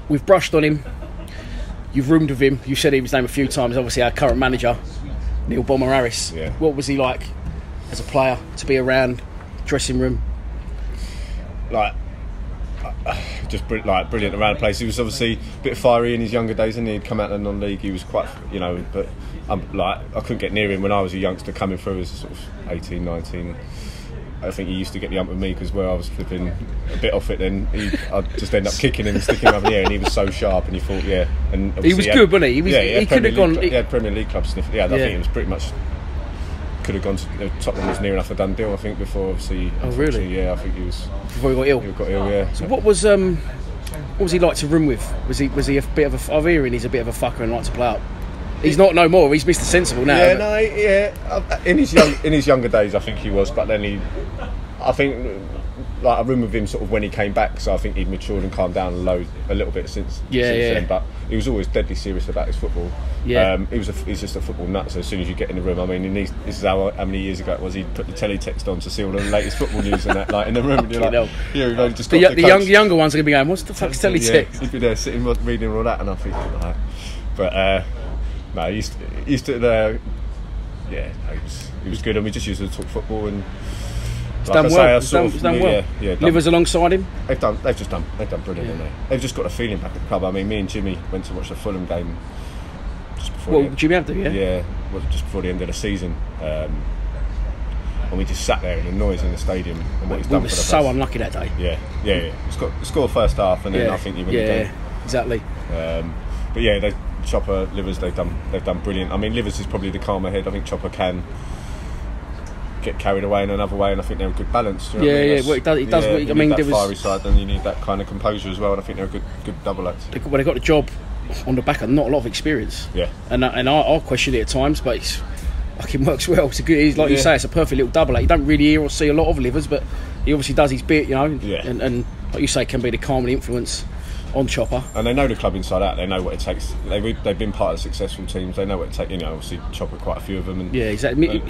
we've brushed on him. You've roomed with him. You said his name a few times. Obviously, our current manager, Neil Bomber Harris. Yeah. What was he like as a player to be around, dressing room? Just brilliant around the place. He was obviously a bit fiery in his younger days, and he'd come out of the non-league. He was quite, but I couldn't get near him when I was a youngster coming through as sort of 18, 19. I think he used to get the ump with me because where I was flipping a bit off it, then I'd just end up kicking him and sticking him up in the air, and he was so sharp, and you thought, yeah. And he was good, wasn't he? He could have gone. He had Premier League club sniff. Yeah, I think it was pretty much. Could have gone to Tottenham was near enough a done deal, I think, before obviously. Oh really? Yeah, I think he was. Before he got ill. He got ill, yeah. So what was he like to room with? Was he a bit of a? I'm hearing he's a bit of a fucker and likes to play up. He's not no more. He's Mr. Sensible now. Yeah, in his younger days, I think he was, but then I think I room with him sort of when he came back, so I think he'd matured and calmed down a little bit since then. But he was always deadly serious about his football. Yeah. He's just a football nut. So as soon as you get in the room, I mean, this is how many years ago it was. He'd put the teletext on to see all the latest football news and that, like in the room. And you're like, we've just got the younger ones are gonna be going, "What's the fuck's teletext?" Yeah, he'd be there sitting reading all that, and I'm thinking like, but no, he used to. He was good, and we just used to talk football and. He's done well. Yeah. Livers alongside him. They've done brilliant, haven't they? They've just got a feeling back at the club. I mean, me and Jimmy went to watch the Fulham game just before. Jimmy had to, yeah. Yeah, just before the end of the season, and we just sat there in the noise in the stadium and what he's done for the place. So unlucky that day. Yeah. Scored first half, and then I think he won the game. Exactly. But yeah, Chopper, Livers, they've done brilliant. I mean, Livers is probably the calmer head. I think Chopper can get carried away in another way, and I think they're a good balance. Well, it does. I mean, there was fiery side, and you need that kind of composure as well. And I think they're a good double act. They got the job on the back of not a lot of experience. Yeah, and I'll question it at times, but it's fucking works well. It's a good. He's like you say, it's a perfect little double act. You don't really hear or see a lot of Livers, but he obviously does his bit, Yeah. And like you say, can be the calming influence on Chopper. And they know the club inside out. They know what it takes. They've been part of successful teams. They know what it takes. Obviously Chopper, quite a few of them. And, yeah, exactly.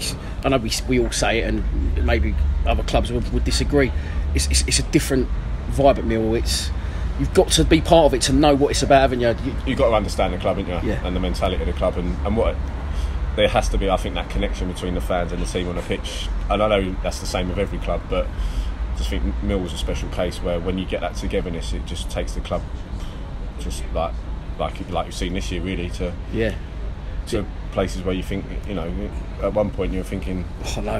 I know we all say it, and maybe other clubs would disagree. It's a different vibe at Millwall. You've got to be part of it to know what it's about, haven't you? You've got to understand the club, haven't you? Yeah. And the mentality of the club, and what there has to be. I think that connection between the fans and the team on the pitch. And I know that's the same with every club, but I just think Millwall's a special case where when you get that togetherness, it just takes the club just like you've seen this year, really, to places where you think, at one point you were thinking, oh no,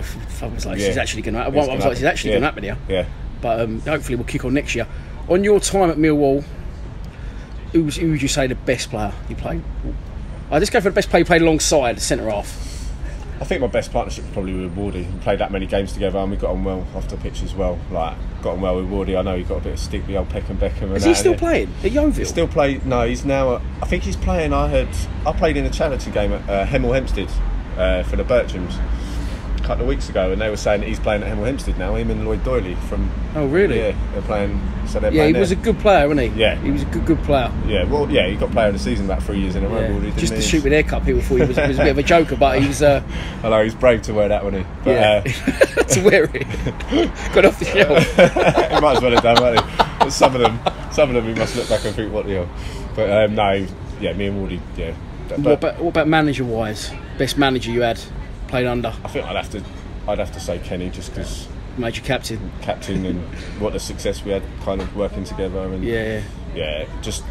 I was like, this is actually going to happen. I was like, this is actually going to happen here. Yeah. But hopefully we'll kick on next year. On your time at Millwall, who would you say the best player you played? Let's go for the best player you played alongside the centre half. I think my best partnership was probably with Wardy. We played that many games together, and we got on well off the pitch as well. Got on well with Wardy. I know he got a bit of stick, the old Peckham Beckham. Is he still playing at Yeovil? He still play. No, he's now. I think he's playing. I played in a charity game at Hemel Hempstead for the Bertrams a couple of weeks ago, and they were saying that he's playing at Hemel Hempstead now. Him and Lloyd Doyley from. Oh really? Yeah, they're playing. So they're yeah, playing he was a good player, wasn't he? Yeah, he was a good player. Yeah, well, yeah, he got player of the season about 3 years in a row. Yeah. Just to shoot with haircut, people thought he was a bit of a joker, but he's. I know he's brave to wear that, wasn't he? But, to wear it, got off the shelf. He might as well have done, won't he? But some of them, he must look back and think, what the hell? But no, yeah, me and Wardy, yeah. What about manager-wise? Best manager you had played under? I think I'd have to say Kenny, just because. Major captain and what the success we had kind of working together, and just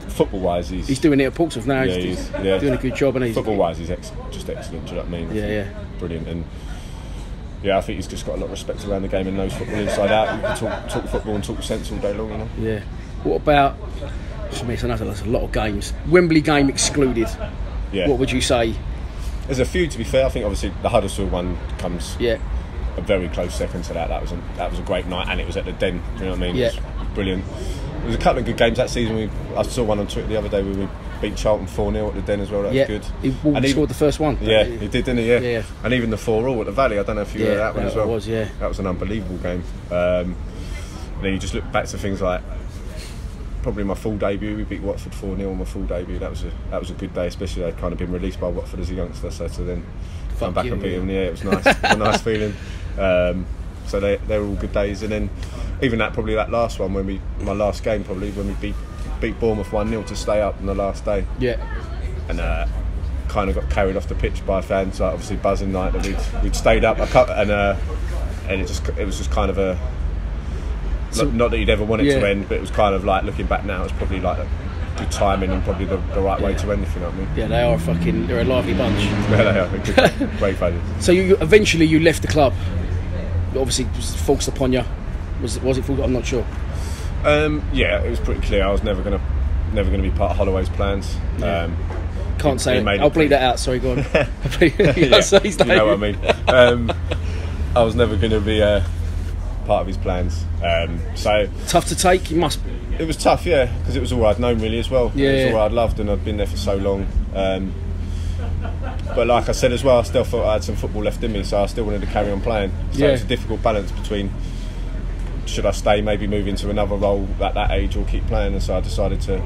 football wise he's doing it at Portsmouth now. He's doing a good job, and football wise he's just excellent. Do you know what I mean? Brilliant. And I think he's just got a lot of respect around the game and knows football inside out. You can talk football and talk sense all day long, Yeah. What about? I mean, there's a lot of games. Wembley game excluded. Yeah. What would you say? There's a few, to be fair. I think obviously the Huddersfield one comes. Yeah. A very close second to that. That was a great night, and it was at the Den. Do you know what I mean? Yeah. It was brilliant. There was a couple of good games that season. I saw one on Twitter the other day where we beat Charlton 4-0 at the Den as well. That was good. He scored the first one. Yeah, he did, didn't he? Yeah. And even the 4-4 at the Valley. I don't know if you heard that one as well. That was an unbelievable game. Then you just look back to things like probably my full debut. We beat Watford 4-0 on my full debut. That was a good day, especially I'd kind of been released by Watford as a youngster, so to then come back and beat them. Yeah, it was nice. It was a nice feeling. So they were all good days, and then even that last one my last game probably when we beat beat Bournemouth 1-0 to stay up on the last day. Yeah. And kind of got carried off the pitch by fans, like obviously buzzing like that we'd stayed up and it was just kind of a not that you'd ever want it to end, but it was kind of like, looking back now, it's probably like a good timing and probably the right way to end, if you know what I mean. Yeah, they're a lively bunch. Yeah, they are. Great fans. So you eventually left the club. Obviously, it was forced upon you. Was it forced? I'm not sure. Yeah, it was pretty clear I was never gonna be part of Holloway's plans. Yeah. Can't say it. I'll bleep that out. Sorry, go on. You know what I mean. I was never going to be part of his plans. So tough to take. It was tough, yeah, because it was all I'd known really as well. Yeah, it was all I'd loved, and I'd been there for so long. But like I said as well, I still thought I had some football left in me, so I still wanted to carry on playing. So it's a difficult balance between, should I stay, maybe move into another role at that age, or keep playing? And so I decided to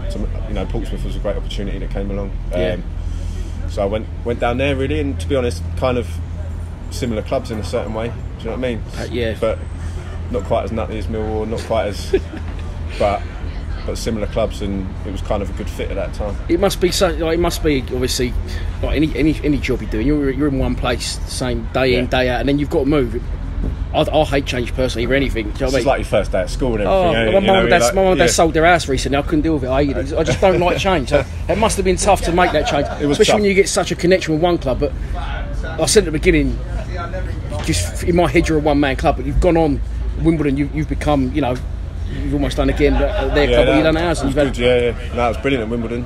Portsmouth was a great opportunity that came along. So I went down there really, and to be honest, kind of similar clubs in a certain way. Do you know what I mean? But not quite as nutty as Millwall, not quite as, but similar clubs, and it was kind of a good fit at that time. It must be so. Like, it must be obviously like any job you're doing. You're in one place, same day in, day out, and then you've got to move. I hate change personally or anything. Do you know what I mean? It's like your first day at school and everything. My mum and dad sold their house recently. I couldn't deal with it. I hated it. I just don't like change. So it must have been tough to make that change, especially tough. when you get such a connection with one club. But I said at the beginning, just in my head, you're a one-man club, but you've gone on Wimbledon. You've become, you've almost done again their club. You've done ours. No, it was brilliant at Wimbledon.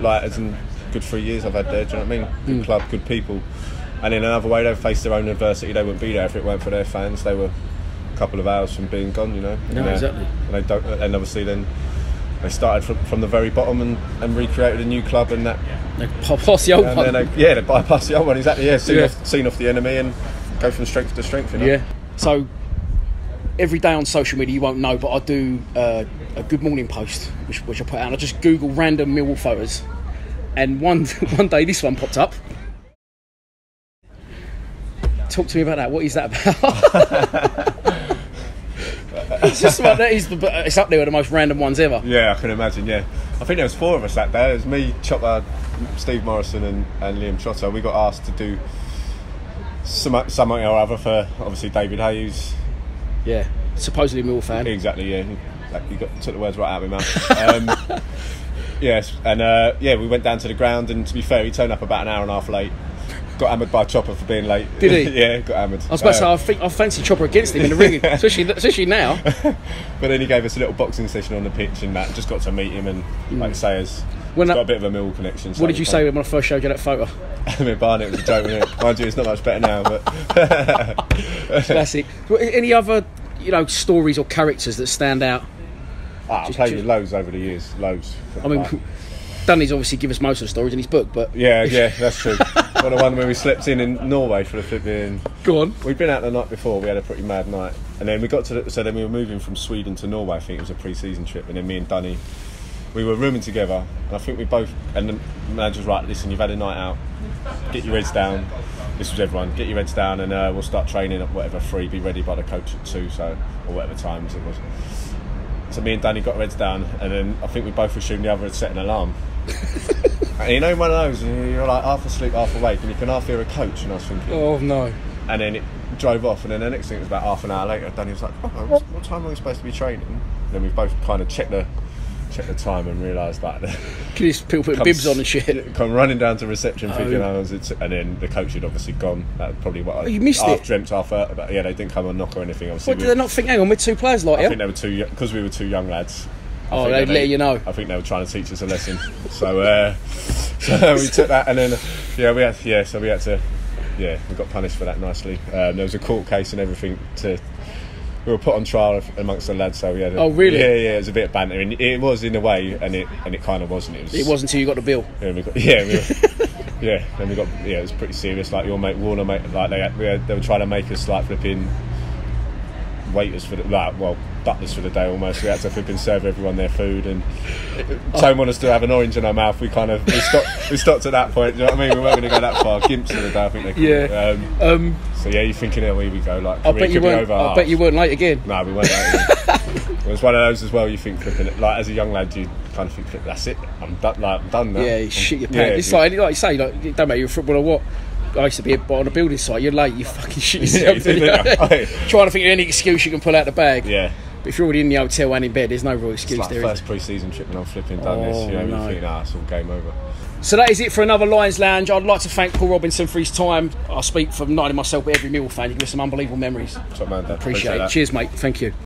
As in good 3 years I've had there. Do you know what I mean? Good club, good people. And in another way, they've faced their own adversity. They wouldn't be there if it weren't for their fans. They were a couple of hours from being gone, exactly. And obviously then they started from the very bottom and recreated a new club, and that they bypassed the old one. They bypassed the old one, exactly. Yeah, seen off the enemy and go from strength to strength. Yeah. So every day on social media, you won't know, but I do a good morning post, which I put out. And I just Google random Millwall photos, and one day this one popped up. Talk to me about that. What is that about? It's just about that. It's up there with the most random ones ever. Yeah, I can imagine. Yeah, I think there was 4 of us that day. It was me, Chopper, Steve Morrison, and Liam Trotter. We got asked to do something or other for obviously David Hayes. Yeah, supposedly Millwall fan. Exactly. Yeah, you took the words right out of my mouth. Yes, and we went down to the ground, and to be fair, he turned up about an hour and a half late. Got hammered by Chopper for being late. Did he? Yeah, got hammered. I was about to say, I fancy Chopper against him in the ring, especially now. But then he gave us a little boxing session on the pitch, and that just got to meet him, and like I say, he's got a bit of a Millwall connection. What did you say when I first showed you that photo? I mean, Barnett was a joke, wasn't it? Mind you, it's not much better now, but classic. Any other, stories or characters that stand out? I've played with loads over the years, loads. I mean, Dunny's obviously give us most of the stories in his book, but yeah, that's true. Well, the one where we slept in Norway for the flipping. Go on. We'd been out the night before. We had a pretty mad night, and then we got to so then we were moving from Sweden to Norway. I think it was a pre-season trip, and then me and Dunny, we were rooming together, and I think we both. And the manager was right. Listen, you've had a night out. Get your heads down. This was everyone. Get your heads down, and we'll start training at whatever 3. Be ready by the coach at 2, or whatever times it was. So me and Danny got our heads down, and then I think we both assumed the other had set an alarm. And one of those, you're like half asleep, half awake, and you can half hear a coach. And I was thinking, oh no. And then it drove off, and then the next thing was about half an hour later. Danny was like, what time are we supposed to be training? And then we both kind of checked the time and realised that. People put bibs on and shit. Come running down to reception, thinking and then the coach had obviously gone. That was probably what you missed half it. Dreamt, half hurt. But yeah, they didn't come and knock or anything. Obviously, what did they not think? Hang on, we're 2 players like I think they were too, because we were 2 young lads. They'd let you know. I think they were trying to teach us a lesson. So we took that, and then we had to we got punished for that nicely. There was a court case and everything. We were put on trial amongst the lads, so we had. Oh really? Yeah. It was a bit of banter, and it was in a way, and it kind of wasn't. It wasn't until you got the bill. Then we got it was pretty serious. Like your mate Warner, like they were trying to make us like flipping waiters for butlers for the day almost. We had to flipping serve everyone their food, and Tone wanted us to have an orange in our mouth. We stopped at that point. Do you know what I mean? We weren't going to go that far. Gimps for the day, I think they call it. So yeah, you're thinking, here we go. Like, I bet you weren't late again. No, we weren't late again. Well, it's one of those as well. You think, flipping, like as a young lad, you kind of think, that's it. I'm done. Like I'm done now. Yeah, you shit your pants. It's like you say, like it don't matter you're a footballer or what. I used to be on a building site. You're late. You fucking shit yourself. Trying to think of any excuse you can pull out the bag. Yeah. But if you're already in the hotel and in bed, there's no real excuse. It's like there. First pre-season trip when I'm flipping done this. You think, it's all game over. So that is it for another Lions Lounge. I'd like to thank Paul Robinson for his time. I speak for not only myself but every Millwall fan. You give us some unbelievable memories. Top man, Dad. Appreciate it. That. Cheers, mate. Thank you.